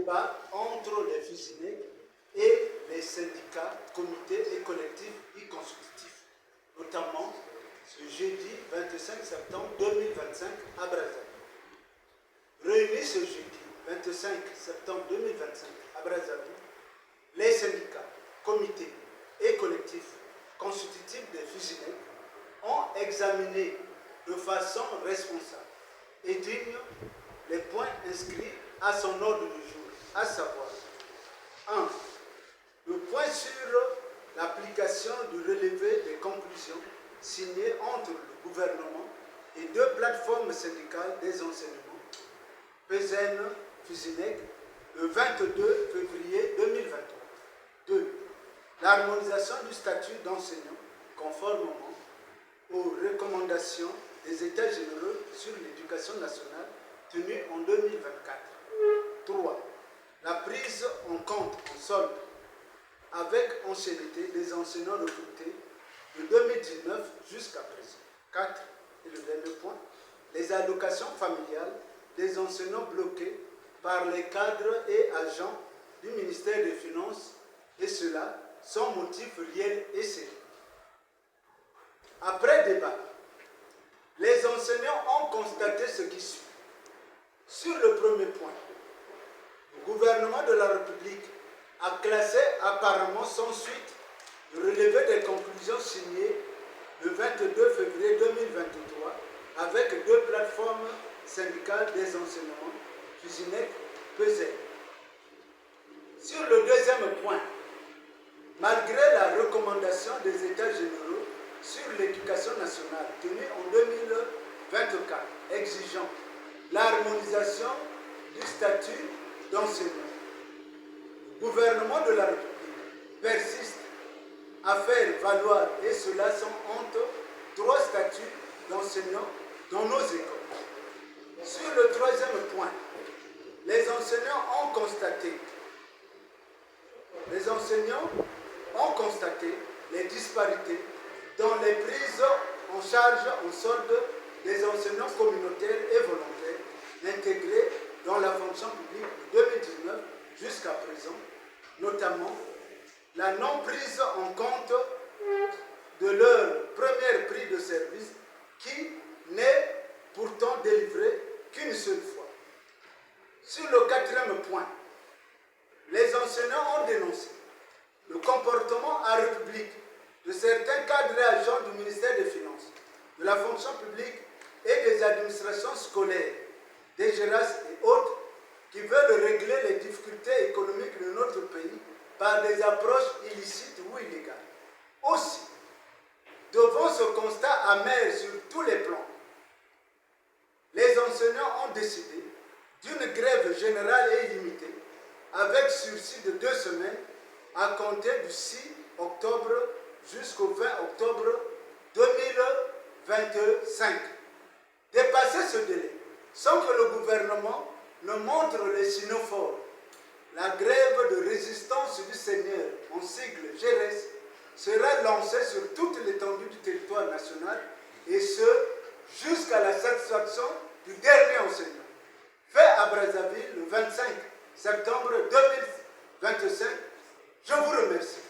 débat entre les fusionnés et les syndicats, comités et collectifs y constitutifs, notamment ce jeudi 25 septembre 2025 à Brazzaville. Réunis ce jeudi 25 septembre 2025 à Brazzaville, les syndicats, comités et collectifs constitutifs des fusionnés ont examiné de façon responsable et digne les points inscrits à son ordre du jour, à savoir 1. Le point sur l'application du relevé des conclusions signé entre le gouvernement et deux plateformes syndicales des enseignements, PZN Fusinec, le 22 février 2023. 2. L'harmonisation du statut d'enseignant conformément aux recommandations des États généraux sur l'éducation nationale tenues en 2024. 3. La prise en compte en solde avec ancienneté des enseignants recrutés de 2019 jusqu'à présent. 4. Et le dernier point, les allocations familiales des enseignants bloqués par les cadres et agents du ministère des Finances, et cela sans motif réel et sérieux. Après débat, les enseignants ont constaté ce qui suit. Sur le premier point, le gouvernement de la République a classé apparemment sans suite le relevé des conclusions signées le 22 février 2023 avec deux plateformes syndicales des enseignements, Fusinec, PZ. Sur le deuxième point, malgré la recommandation des États généraux sur l'éducation nationale tenue en 2024, exigeant l'harmonisation du statut d'enseignant, le gouvernement de la République persiste à faire valoir, et cela sans honte, 3 statuts d'enseignants dans nos écoles. Sur le troisième point, les enseignants ont constaté les disparités dans les prises en charge en solde des enseignants communautaires et volontaires intégrés dans la fonction publique de 2019 jusqu'à présent, notamment la non-prise en compte de leur premier prix de service qui n'est pourtant délivré qu'une seule fois. Sur le quatrième point, les enseignants ont dénoncé le comportement en République de certains cadres et agents du ministère des Finances, de la fonction publique et des administrations scolaires, des GERAS et autres, qui veulent régler les difficultés économiques de notre pays par des approches illicites ou illégales. Aussi, devant ce constat amer sur tous les plans, les enseignants ont décidé d'une grève générale et illimitée avec sursis de 2 semaines à compter du 6 octobre jusqu'au 20 octobre 2025. Dépasser ce délai sans que le gouvernement ne montre les signaux forts, la grève de résistance du Seigneur, en sigle GRS, sera lancée sur toute l'étendue du territoire national, et ce, jusqu'à la satisfaction du dernier enseignant. Fait à Brazzaville le 25 septembre 2025. Je vous remercie.